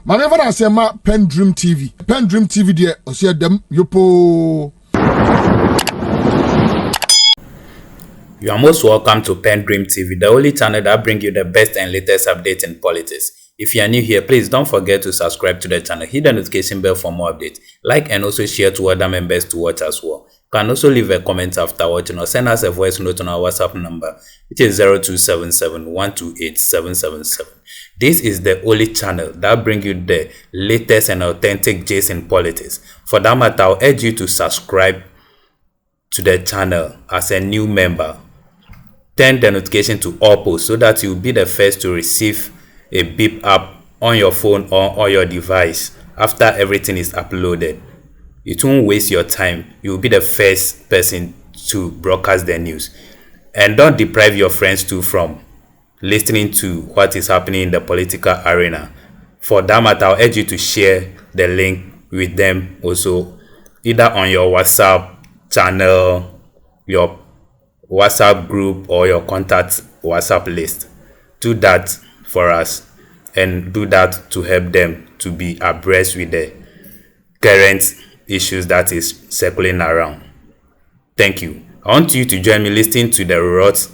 Maneva na sema PENDREAM TV. PENDREAM TV de osia dem yopo. You are most welcome to PENDREAM TV, the only channel that brings you the best and latest updates in politics. If you are new here, please don't forget to subscribe to the channel, hit the notification bell for more updates, like and also share to other members to watch as well. You can also leave a comment after watching or send us a voice note on our WhatsApp number, which is 0277 128 777. This is the only channel that brings you the latest and authentic gist in politics. For that matter, I'll urge you to subscribe to the channel as a new member. Turn the notification to all posts so that you'll be the first to receive a beep up on your phone or on your device after everything is uploaded. It won't waste your time. You'll be the first person to broadcast the news. And don't deprive your friends too from listening to what is happening in the political arena. For that matter, I'll urge you to share the link with them also, either on your WhatsApp channel, your WhatsApp group, or your contact WhatsApp list. Do that for us and do that to help them to be abreast with the current issues that is circling around. Thank you. I want you to join me listening to the rot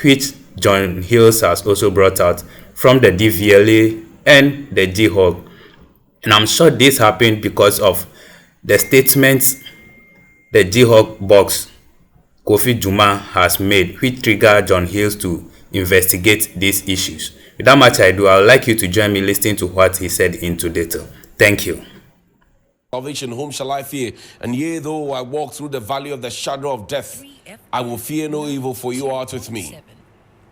which John Hughes has also brought out from the DVLA and the GIHOC. And I'm sure this happened because of the statements the GIHOC boss Kofi Juma has made, which triggered John Hughes to investigate these issues. Without much ado, I would like you to join me listening to what he said into detail. Thank you. Salvation, whom shall I fear? And yea, though I walk through the valley of the shadow of death, I will fear no evil, for you art with me.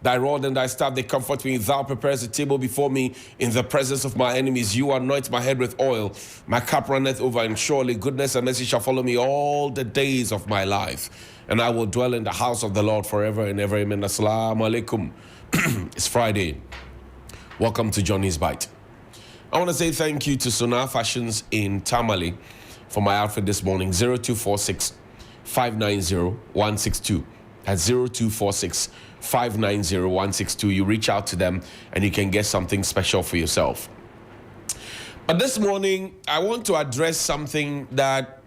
Thy rod and thy staff, they comfort me. Thou preparest a table before me in the presence of my enemies. You anoint my head with oil. My cup runneth over, and surely goodness and mercy shall follow me all the days of my life. And I will dwell in the house of the Lord forever and ever. Amen. Assalamu alaikum. It's Friday. Welcome to Johnny's Bite. I want to say thank you to Sonar Fashions in Tamale for my outfit this morning. 0246 590 162. At 0246 590 162. You reach out to them and you can get something special for yourself. But this morning, I want to address something that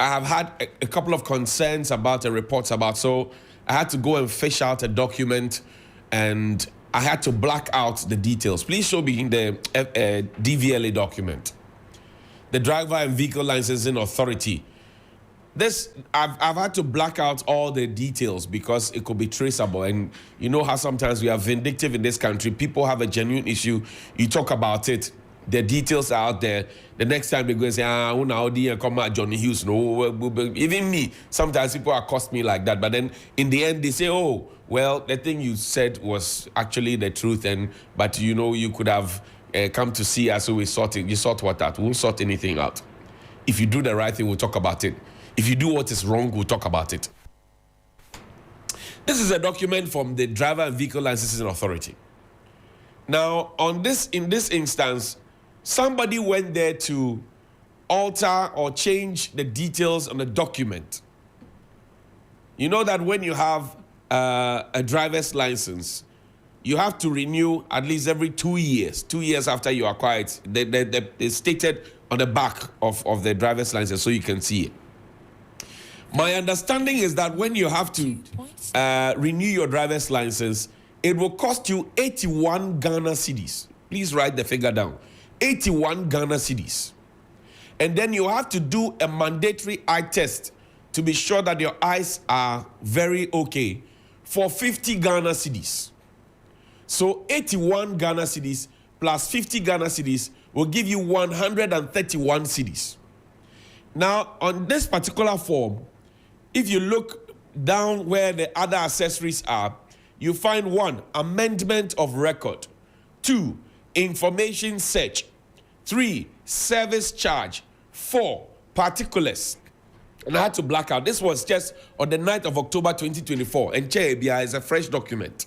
I have had a couple of concerns about and reports about. So I had to go and fish out a document and I had to black out the details. Please show me in the DVLA document. The Driver and Vehicle Licensing Authority. This, I've had to black out all the details because it could be traceable. And you know how sometimes we are vindictive in this country. People have a genuine issue. You talk about it. The details are out there. The next time they go and say, come out Johnny Hughes. No, even me, sometimes people accost me like that. But then in the end, they say, oh, well, the thing you said was actually the truth. But you know, you could have come to see us, so we sort it. You sort what out? We won't sort anything out. If you do the right thing, we'll talk about it. If you do what is wrong, we'll talk about it. This is a document from the Driver and Vehicle Licensing Authority. Now, in this instance, somebody went there to alter or change the details on the document. You know that when you have a driver's license, you have to renew at least every 2 years. 2 years after you acquire it. It's stated on the back of the driver's license so you can see it. My understanding is that when you have to renew your driver's license, it will cost you 81 Ghana cedis. Please write the figure down. 81 Ghana cedis. And then you have to do a mandatory eye test to be sure that your eyes are very okay for 50 Ghana cedis. So 81 Ghana cedis plus 50 Ghana cedis will give you 131 cedis. Now, on this particular form, if you look down where the other accessories are, you find 1, amendment of record, 2, information search, 3, service charge, 4, particulars. And I had to black out. This was just on the 9th of October 2024. And Chebia is a fresh document.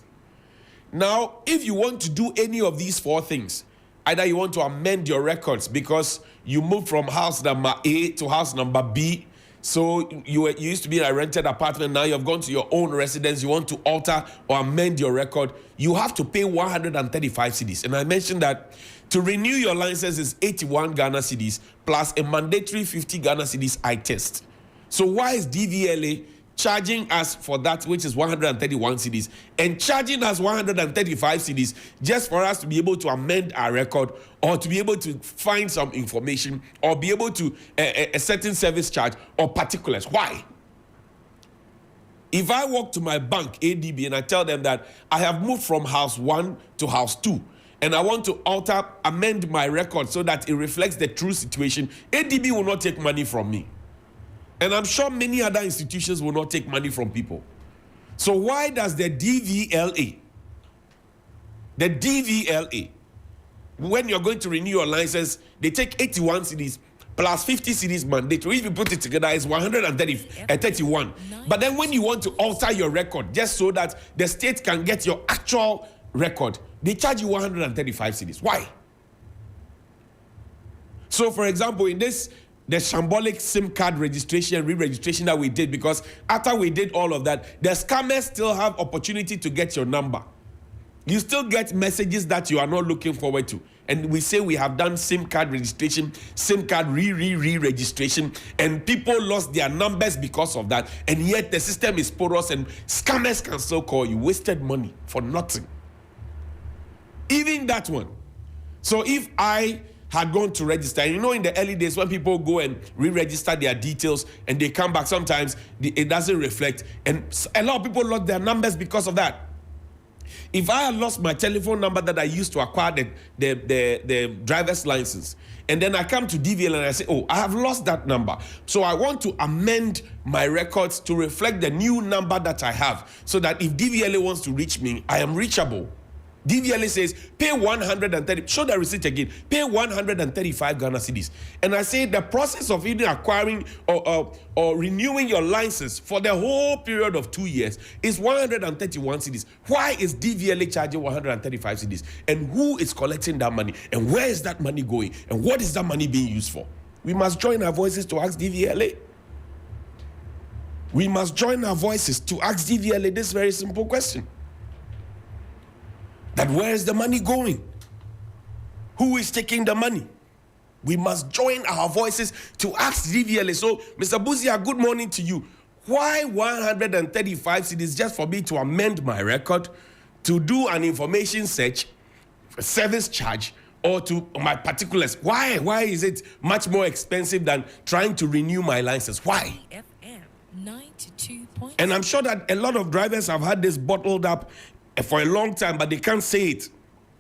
Now, if you want to do any of these 4 things, either you want to amend your records because you moved from house number A to house number B, So you used to be in a rented apartment, now you've gone to your own residence, you want to alter or amend your record, you have to pay 135 cedis. And I mentioned that to renew your license is 81 Ghana cedis plus a mandatory 50 Ghana cedis eye test. So why is DVLA charging us for that, which is 131 cedis, and charging us 135 cedis just for us to be able to amend our record or to be able to find some information or be able to a certain service charge or particulars? Why? If I walk to my bank, ADB, and I tell them that I have moved from house 1 to house 2, and I want to amend my record so that it reflects the true situation, ADB will not take money from me. And I'm sure many other institutions will not take money from people. So why does the DVLA, when you're going to renew your license, they take 81 cedis plus 50 cedis mandatory? If you put it together, it's 131. But then when you want to alter your record, just so that the state can get your actual record, they charge you 135 cedis. Why? So for example, in this, the shambolic SIM card registration, re-registration that we did, because after we did all of that, the scammers still have opportunity to get your number. You still get messages that you are not looking forward to. And we say we have done SIM card registration, SIM card re-registration, and people lost their numbers because of that. And yet the system is porous and scammers can still call you. Wasted money for nothing. Even that one. So if I had gone to register, you know, in the early days when people go and re-register their details and they come back, sometimes it doesn't reflect, and a lot of people lost their numbers because of that. If I had lost my telephone number that I used to acquire the driver's license, and then I come to DVLA and I say, oh, I have lost that number, so I want to amend my records to reflect the new number that I have, so that if DVLA wants to reach me, I am reachable. DVLA says pay 130, show the receipt again, pay 135 Ghana cedis. And I say the process of either acquiring or renewing your license for the whole period of 2 years is 131 cedis. Why is DVLA charging 135 cedis? And who is collecting that money? And where is that money going? And what is that money being used for? We must join our voices to ask DVLA. We must join our voices to ask DVLA this very simple question. That where is the money going? Who is taking the money? We must join our voices to ask DVLA. So, Mr. Buzia, good morning to you. Why 135 cedis just for me to amend my record, to do an information search, service charge, or to my particulars? Why? Why is it much more expensive than trying to renew my license? Why? And I'm sure that a lot of drivers have had this bottled up for a long time, but they can't say it.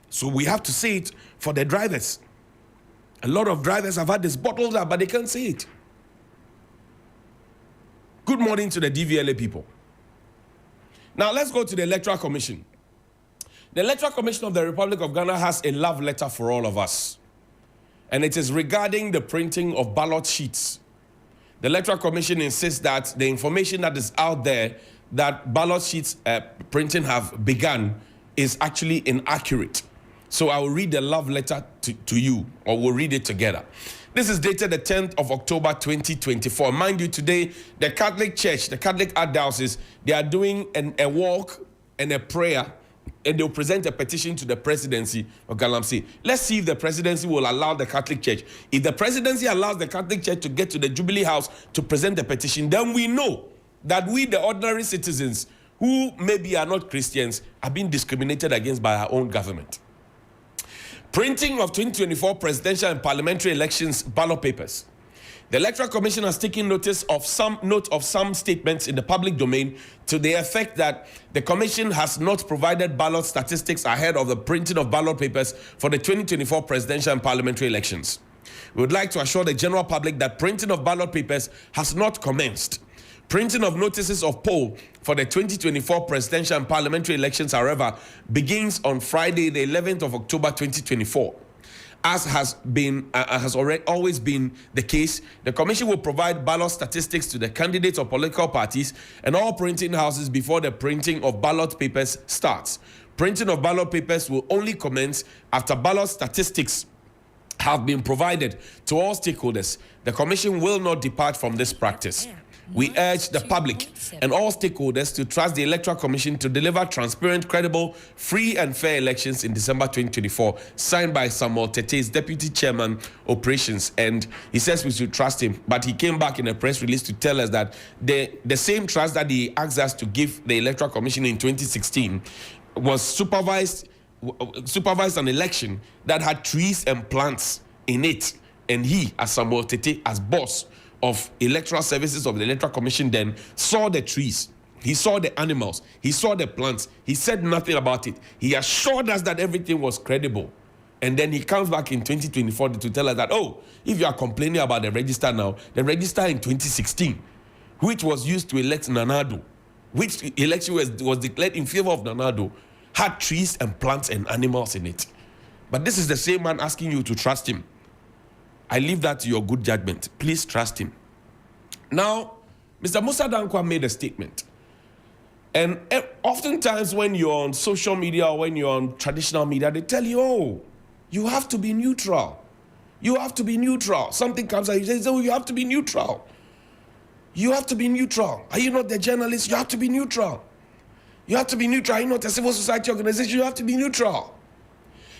So we have to say it for the drivers. A lot of drivers have had this bottled up, but they can't say it. Good morning to the DVLA people. Now let's go to the Electoral Commission. The Electoral Commission of the Republic of Ghana has a love letter for all of us. And it is regarding the printing of ballot sheets. The Electoral Commission insists that the information that is out there that ballot sheets printing have begun is actually inaccurate. So I will read the love letter to you, or we'll read it together. This is dated the 10th of October 2024. Mind you, today, the Catholic Church, the Catholic Archdioceses, they are doing a walk and a prayer, and they'll present a petition to the presidency of Galamsey. Let's see if the presidency will allow the Catholic Church. If the presidency allows the Catholic Church to get to the Jubilee House to present the petition, then we know that we, the ordinary citizens, who maybe are not Christians, are being discriminated against by our own government. Printing of 2024 presidential and parliamentary elections ballot papers. The Electoral Commission has taken note of some statements in the public domain to the effect that the Commission has not provided ballot statistics ahead of the printing of ballot papers for the 2024 presidential and parliamentary elections. We would like to assure the general public that printing of ballot papers has not commenced. Printing of notices of poll for the 2024 presidential and parliamentary elections, however, begins on Friday, the 11th of October 2024. As has always been the case, the Commission will provide ballot statistics to the candidates of political parties and all printing houses before the printing of ballot papers starts. Printing of ballot papers will only commence after ballot statistics have been provided to all stakeholders, the Commission will not depart from this practice. We urge the public and all stakeholders to trust the Electoral Commission to deliver transparent, credible, free and fair elections in December 2024, signed by Samuel Tete's Deputy Chairman Operations. And he says we should trust him, but he came back in a press release to tell us that the same trust that he asked us to give the Electoral Commission in 2016 was supervised an election that had trees and plants in it, and he, as Samuel Tete, as boss of electoral services of the Electoral Commission, then saw the trees, he saw the animals, he saw the plants, he said nothing about it. He assured us that everything was credible, and then he comes back in 2024 to tell us that, oh, if you are complaining about the register now, the register in 2016, which was used to elect Addo, which election was declared in favor of Addo, had trees and plants and animals in it. But this is the same man asking you to trust him. I leave that to your good judgment. Please trust him. Now, Mr. Musa Dankwa made a statement. And oftentimes when you're on social media or when you're on traditional media, they tell you, oh, you have to be neutral. You have to be neutral. Something comes out, you say, oh, you have to be neutral. You have to be neutral. Are you not the journalist? You have to be neutral. You have to be neutral. You're not a civil society organization. You have to be neutral.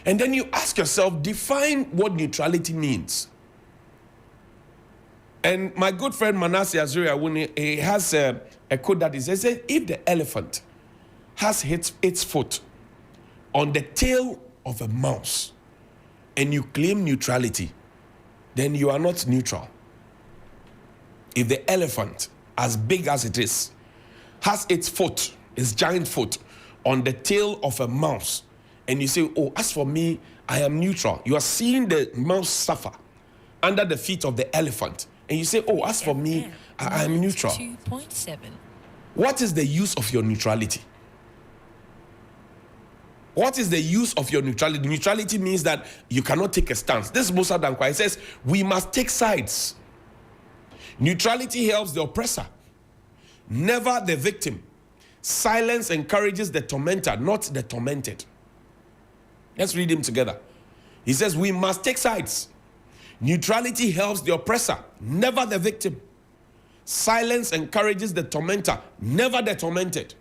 And then you ask yourself, define what neutrality means. And my good friend Manasseh Azuri, he has a quote that he says, if the elephant has its foot on the tail of a mouse and you claim neutrality, then you are not neutral. If the elephant, as big as it is, has its foot, its giant foot, on the tail of a mouse, and you say, oh, as for me, I am neutral. You are seeing the mouse suffer under the feet of the elephant, and you say, oh, as for me, I am neutral. 2.7. What is the use of your neutrality? What is the use of your neutrality? Neutrality means that you cannot take a stance. This is Musa Dankwa. He says, we must take sides. Neutrality helps the oppressor, never the victim. Silence encourages the tormentor, not the tormented. Let's read him together. He says, we must take sides. Neutrality helps the oppressor, never the victim. Silence encourages the tormentor, never the tormented.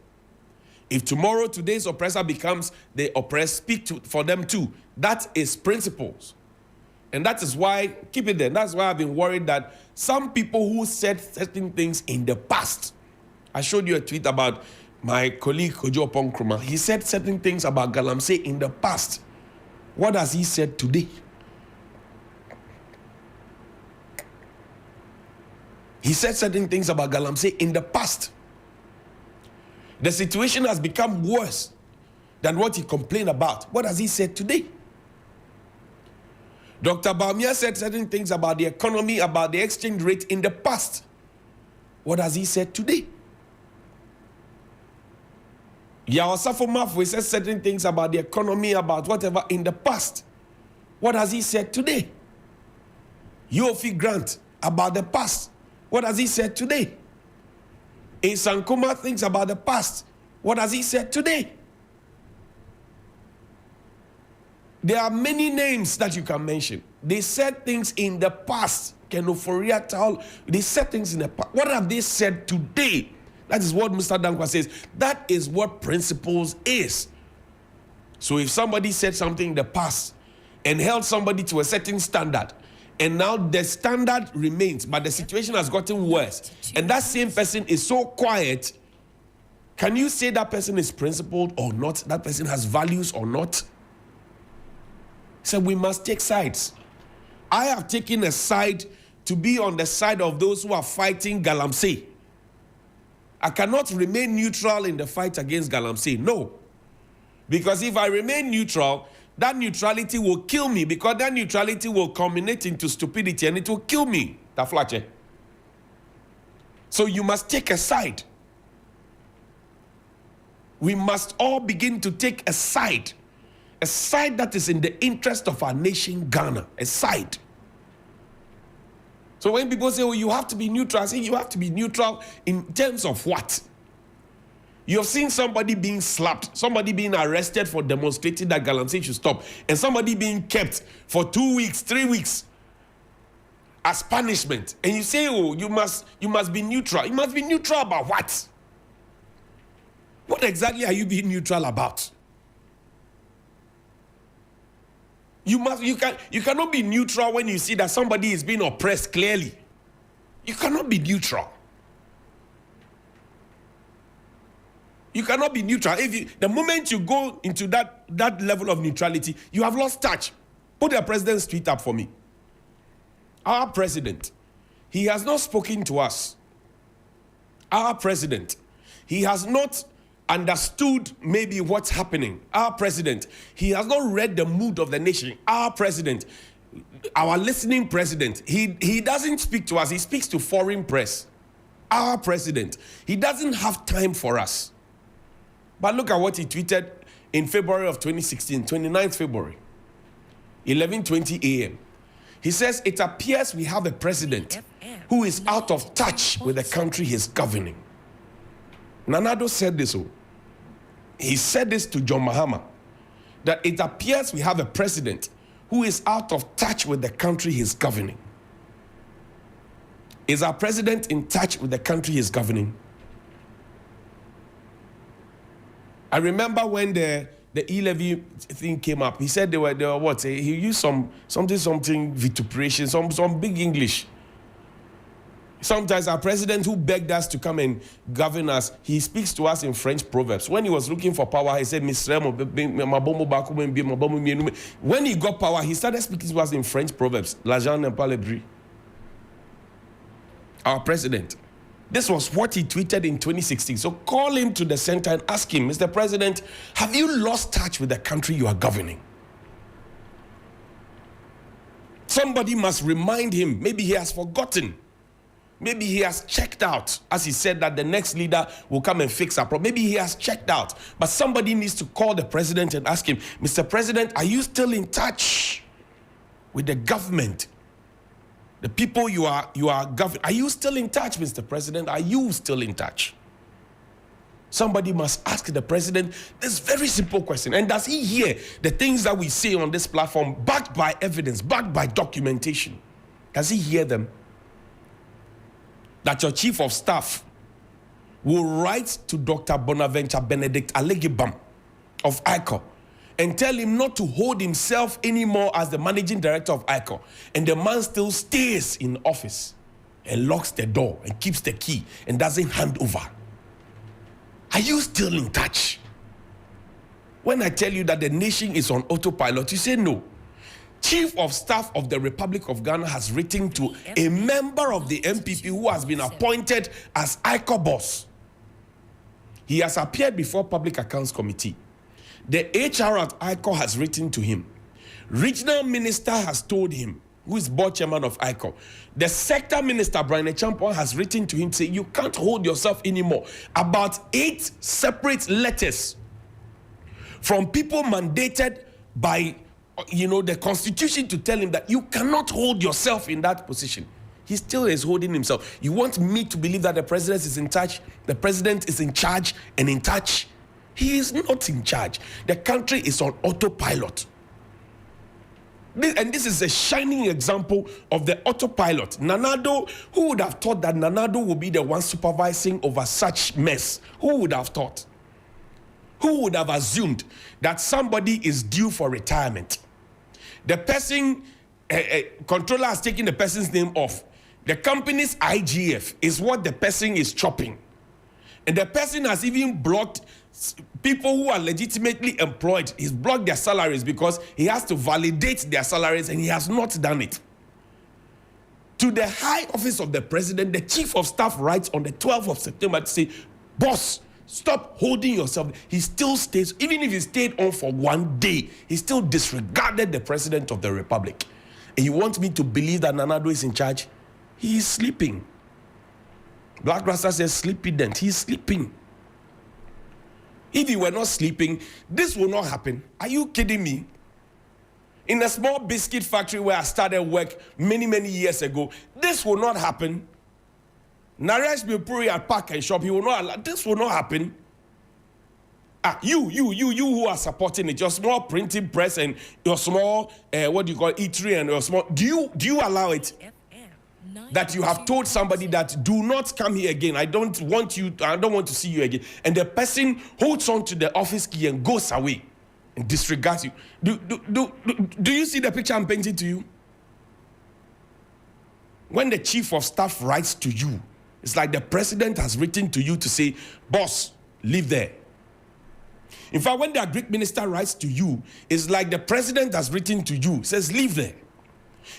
If tomorrow today's oppressor becomes the oppressed, speak for them too. That is principles. And that is why, keep it there, that's why I've been worried that some people who said certain things in the past, I showed you a tweet about my colleague Kojo Ponkruma. He said certain things about Galamsey in the past. What has he said today? He said certain things about Galamsey in the past. The situation has become worse than what he complained about. What has he said today? Dr. Bamia said certain things about the economy, about the exchange rate in the past. What has he said today? Yawasafo Mafwe said certain things about the economy, about whatever in the past. What has he said today? Yofi Grant about the past. What has he said today? Sankuma thinks about the past. What has he said today? There are many names that you can mention. They said things in the past. Kenoforia Tal, they said things in the past. What have they said today? That is what Mr. Dankwa says. That is what principles is. So if somebody said something in the past and held somebody to a certain standard, and now the standard remains, but the situation has gotten worse, and that same person is so quiet, can you say that person is principled or not? That person has values or not? So we must take sides. I have taken a side to be on the side of those who are fighting Galamsey. I cannot remain neutral in the fight against Galamsey. No. Because if I remain neutral, that neutrality will kill me, because that neutrality will culminate into stupidity and it will kill me. Taflache. So you must take a side. We must all begin to take a side that is in the interest of our nation, Ghana, a side. So when people say, oh, you have to be neutral, I say you have to be neutral in terms of what? You have seen somebody being slapped, somebody being arrested for demonstrating that Galamsey should stop, and somebody being kept for 2 weeks, 3 weeks as punishment. And you say, oh, you must be neutral. You must be neutral about what? What exactly are you being neutral about? You cannot be neutral when you see that somebody is being oppressed clearly. You cannot be neutral. You cannot be neutral. The moment you go into that level of neutrality, you have lost touch. Put the president's tweet up for me. Our president, he has not spoken to us. Our president, he has not understood maybe what's happening. Our president, he has not read the mood of the nation. Our president, our listening president, he doesn't speak to us. He speaks to foreign press. Our president, he doesn't have time for us. But look at what he tweeted in February of 2016, 29th February, 11:20 a.m. He says, it appears we have a president who is out of touch with the country he's governing. Addo said this. He said this to John Mahama, that it appears we have a president who is out of touch with the country he's governing. Is our president in touch with the country he's governing? I remember when the e-levy thing came up, he said they were what? He used something vituperation, some big English. Sometimes our president who begged us to come and govern us, he speaks to us in French proverbs. When he was looking for power, he said, when he got power, he started speaking to us in French proverbs. L'argent n'est pas le bruit. Our president. This was what he tweeted in 2016. So call him to the center and ask him, Mr. President, have you lost touch with the country you are governing? Somebody must remind him. Maybe he has forgotten. Maybe he has checked out, as he said that the next leader will come and fix our problem. Maybe he has checked out. But somebody needs to call the president and ask him, Mr. President, are you still in touch with the government? The people you are governing, are you still in touch, Mr. President? Are you still in touch? Somebody must ask the president this very simple question. And does he hear the things that we say on this platform, backed by evidence, backed by documentation? Does he hear them? That your chief of staff will write to Dr. Bonaventure Benedict Alegibam of ICO and tell him not to hold himself anymore as the managing director of ICO. And the man still stays in office and locks the door and keeps the key and doesn't hand over. Are you still in touch? When I tell you that the nation is on autopilot, you say no. Chief of Staff of the Republic of Ghana has written to a member of the MPP who has been appointed as ICO boss. He has appeared before Public Accounts Committee. The HR at ICO has written to him. Regional Minister has told him, who is board chairman of ICO. The sector minister, Brian Echampon, has written to him saying, you can't hold yourself anymore. About 8 separate letters from people mandated by the constitution to tell him that you cannot hold yourself in that position. He still is holding himself. You want me to believe that the president is in touch? The president is in charge and in touch? He is not in charge. The country is on autopilot. And this is a shining example of the autopilot. Addo, who would have thought that Addo would be the one supervising over such mess? Who would have thought? Who would have assumed that somebody is due for retirement? The person, controller has taken the person's name off. The company's IGF is what the person is chopping. And the person has even blocked people who are legitimately employed. He's blocked their salaries because he has to validate their salaries, and he has not done it. To the high office of the president, the chief of staff writes on the 12th of September to say, boss, stop holding yourself. He still stays, even if he stayed on for 1 day, he still disregarded the president of the republic. And you want me to believe that Addo is in charge? He is sleeping. Black Rasta says sleepy dent. He's sleeping. If he were not sleeping, this will not happen. Are you kidding me? In a small biscuit factory where I started work many, many years ago, this will not happen. Naresh Bipuri at Park and Shop, he will not allow. This will not happen. You who are supporting it, your small printing press and your small, what do you call it, eatery and your small, do you allow it? That you have told somebody that do not come here again. I don't want to see you again. And the person holds on to the office key and goes away and disregards you. Do you see the picture I'm painting to you? When the chief of staff writes to you, it's like the president has written to you to say, boss, leave there. In fact, when the Greek minister writes to you, it's like the president has written to you, says, leave there.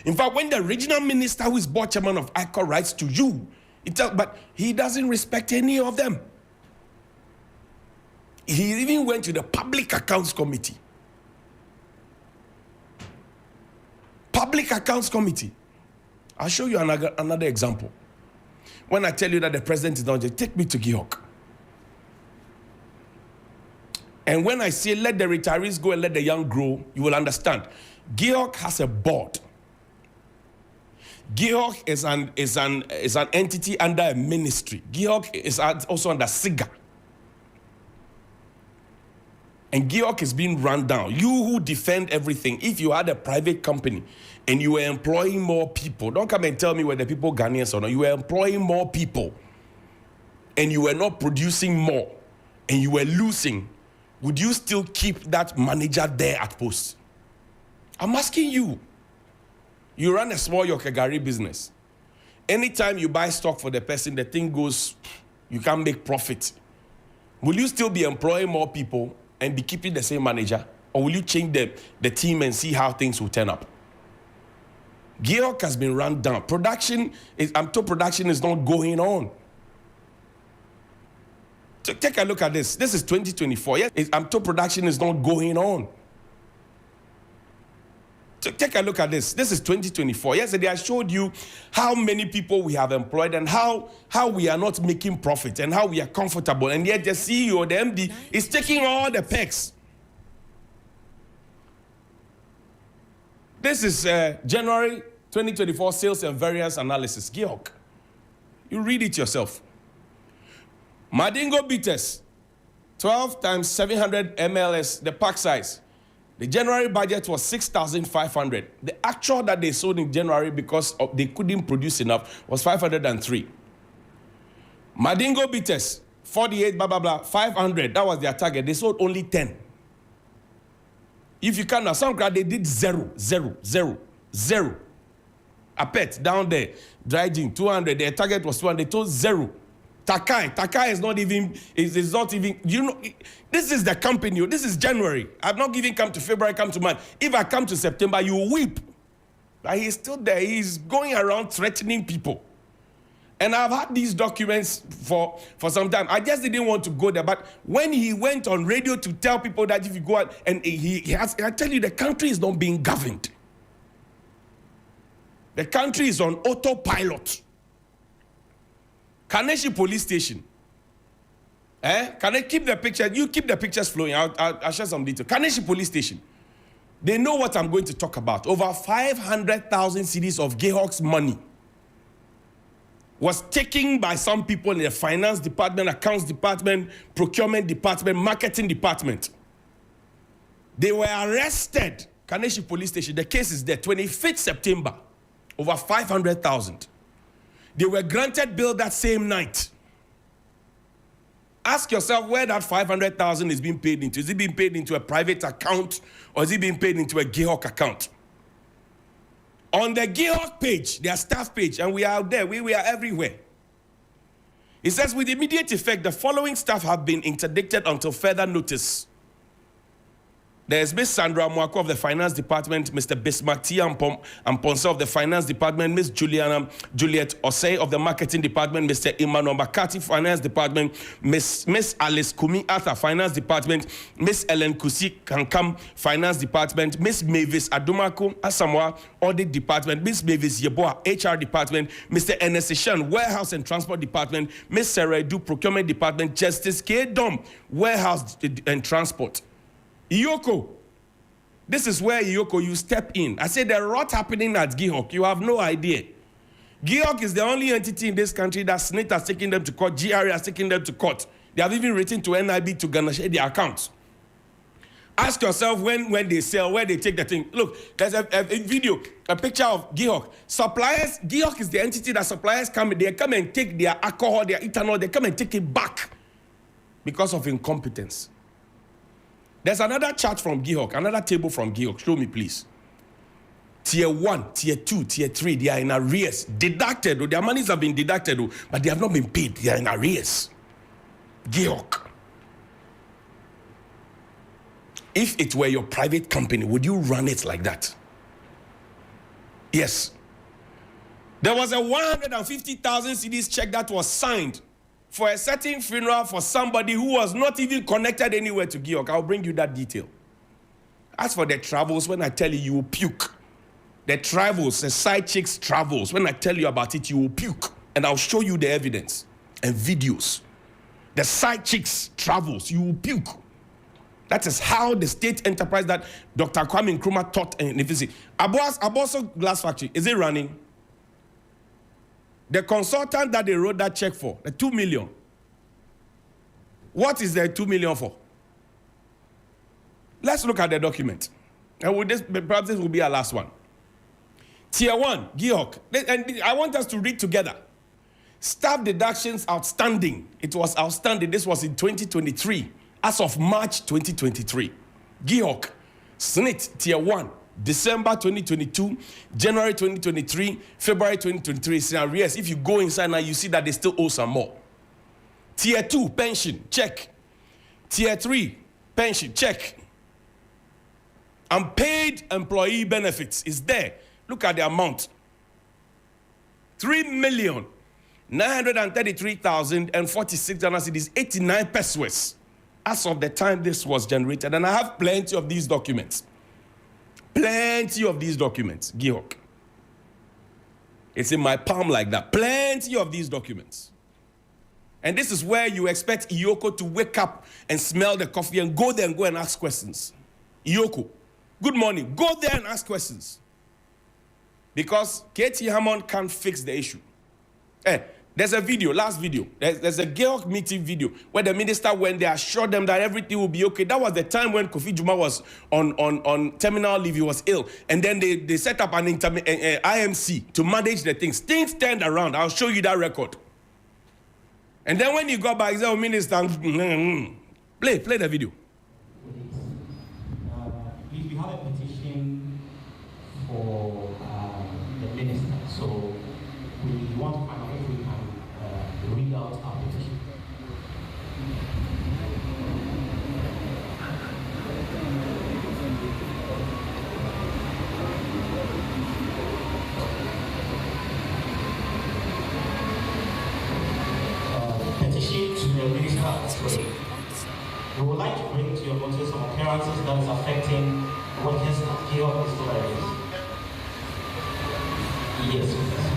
In fact, when the regional minister who is board chairman of ICO writes to you, but he doesn't respect any of them. He even went to the Public Accounts Committee. Public Accounts Committee. I'll show you another example. When I tell you that the president is not just, take me to GIHOC. And when I say let the retirees go and let the young grow, you will understand. GIHOC has a board. GIHOC is an entity under a ministry. GIHOC is also under SIGA. And GIHOC is being run down. You who defend everything, if you had a private company and you were employing more people, don't come and tell me whether people Ghanaians or not. You were employing more people and you were not producing more and you were losing, would you still keep that manager there at post? I'm asking you. You run a small Yokegari business. Anytime you buy stock for the person, the thing goes, you can't make profit. Will you still be employing more people and be keeping the same manager? Or will you change the team and see how things will turn up? GIHOC has been run down. I'm told production is not going on. So take a look at this. This is 2024. Yes, I'm told production is not going on. So take a look at this. This is 2024. Yesterday, I showed you how many people we have employed and how we are not making profit and how we are comfortable. And yet the CEO, the MD, is taking all the perks. This is January 2024 sales and variance analysis, GIHOC. You read it yourself. Madingo bitters, 12 times 700 mls, the pack size. The January budget was 6,500. The actual that they sold in January because they couldn't produce enough was 503. Madingo bitters, 48, blah, blah, blah, 500. That was their target. They sold only 10. If you count now, some crowd, they did 0. A pet down there, dry gin, 200. Their target was 200. They told 0. Takai is not even, is not even, you know, this is the company, this is January. I've not even come to February, come to March. If I come to September, you will weep. But he's still there. He's going around threatening people. And I've had these documents for some time. I just didn't want to go there. But when he went on radio to tell people that if you go out, and I tell you, the country is not being governed. The country is on autopilot. Kaneshi police station. Can I keep the picture? You keep the pictures flowing. I'll share some details. Kaneshi police station. They know what I'm going to talk about. Over 500,000 cedis of GIHOC's money was taken by some people in the finance department, accounts department, procurement department, marketing department. They were arrested. Kaneshi police station. The case is there. 25th September. Over 500,000. They were granted bail that same night. Ask yourself where that 500,000 is being paid into. Is it being paid into a private account or is it being paid into a GIHOC account? On the GIHOC page, their staff page, and we are out there, we are everywhere. It says, with immediate effect, the following staff have been interdicted until further notice. There's Miss Sandra Mwako of the Finance Department, Mr. Bismarck T. Amponsa of the Finance Department, Miss Juliet Osei of the Marketing Department, Mr. Emmanuel Makati, Finance Department, Miss Alice Kumi Arthur, Finance Department, Miss Ellen Kusi Kankam, Finance Department, Miss Mavis Adumako Asamoah, Audit Department, Miss Mavis Yeboah, HR Department, Mr. Ernest Ishan, Warehouse and Transport Department, Miss Sarah Edu, Procurement Department, Justice K. Dom, Warehouse and Transport. Iyoko, this is where Iyoko, you step in. I said there are a lot happening at GIHOC. You have no idea. GIHOC is the only entity in this country that SNIT has taken them to court, GRA has taken them to court. They have even written to NIB to garnish their accounts. Ask yourself when they sell, where they take the thing. Look, there's a video, a picture of GIHOC. Suppliers, GIHOC is the entity that suppliers come and take their alcohol, their ethanol, they come and take it back because of incompetence. There's another chart from GIHOC, another table from GIHOC. Show me, please. Tier 1, Tier 2, Tier 3, they are in arrears. Deducted, their monies have been deducted, but they have not been paid. They are in arrears. GIHOC. If it were your private company, would you run it like that? Yes. There was a 150,000 cedis check that was signed for a certain funeral for somebody who was not even connected anywhere to GIHOC. I'll bring you that detail. As for the travels, when I tell you, you will puke. The travels, the side chicks travels, when I tell you about it, you will puke. And I'll show you the evidence and videos. The side chicks travels, you will puke. That is how the state enterprise that Dr. Kwame Nkrumah taught in the visit. Aboso Glass Factory, is it running? The consultant that they wrote that check for, the 2 million. What is the 2 million for? Let's look at the document. And perhaps this will be our last one. Tier 1, GIHOC. And I want us to read together. Staff deductions outstanding. It was outstanding. This was in 2023. As of March 2023, GIHOC, SNIT, Tier 1, December 2022, January 2023, February 2023, is in arrears. If you go inside now, you see that they still owe some more. Tier 2, pension, check. Tier 3, pension, check. Unpaid employee benefits is there. Look at the amount. 3,933,046 cedis, 89 pesos. As of the time this was generated, and I have plenty of these documents. Plenty of these documents, GIHOC. It's in my palm like that. Plenty of these documents. And this is where you expect Iyoko to wake up and smell the coffee and go there and go and ask questions. Iyoko, good morning. Go there and ask questions. Because Katie Hammond can't fix the issue. There's a video, last video. There's a GIHOC meeting video where the minister went there, assured them that everything will be okay. That was the time when Kofi Juma was on terminal leave. He was ill. And then they set up an IMC to manage the things. Things turned around. I'll show you that record. And then when he got back, he said, Minister, play the video. We have a petition for the minister. So we want to find out if we can read out our petition. Petition to the Minister of Trade. We would like to bring to your notice some occurrences that is affecting workers at GIHOC distilleries. Yes, please.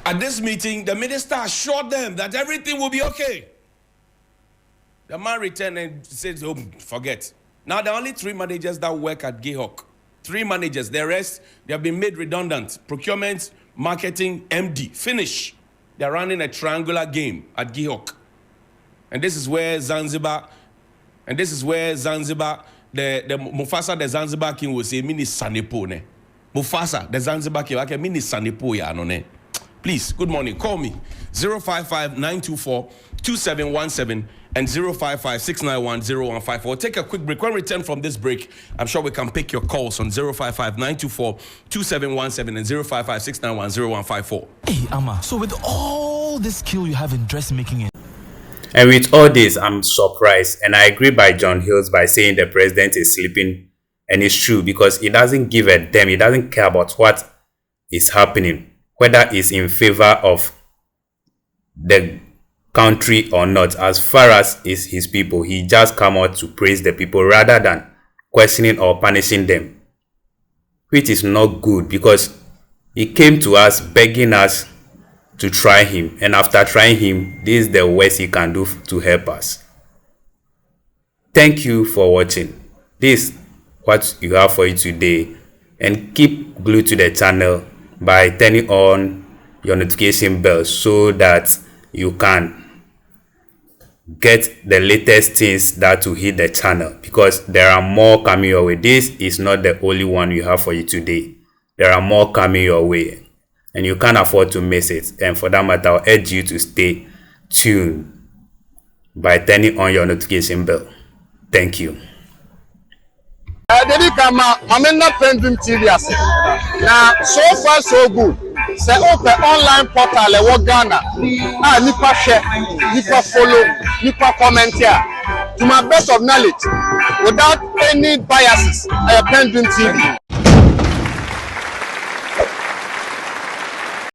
At this meeting, the minister assured them that everything will be okay. The man returned and said, oh, forget. Now, there are only 3 managers that work at GIHOC. 3 managers. The rest, they have been made redundant. Procurement, marketing, MD. Finish. They're running a triangular game at GIHOC. And this is where Zanzibar, the Mufasa, the Zanzibar king will say, Mini Sanepone. Mufasa, the Zanzibar Kiwake, Mini Sanipuya, None. Please, good morning. Call me 055-924-2717 and 055-691-0154. Take a quick break. When we return from this break, I'm sure we can pick your calls on 055-924-2717 and 055-691-0154. Hey, Amma, so with all the skill you have in dressmaking, and with all this, I'm surprised, and I agree by John Hughes by saying the president is sleeping, and it's true because he doesn't give a damn. He doesn't care about what is happening, whether it's in favor of the country or not. As far as is his people, he just come out to praise the people rather than questioning or punishing them, which is not good because he came to us begging us to try him, and after trying him, this is the worst he can do to help us. Thank you for watching. This is what you have for you today, and keep glued to the channel by turning on your notification bell so that you can get the latest things that will hit the channel, because there are more coming your way. This is not the only one you have for you today. There are more coming your way, and you can't afford to miss it. And for that matter, I'll urge you to stay tuned by turning on your notification bell. Thank you. Dedi kama mamena PENDREAM TV ase. Na so far so good. Say open online portal e wo Ghana. Nipa share, nipa follow, nipa comment here. To my best of knowledge, without any biases, PENDREAM TV.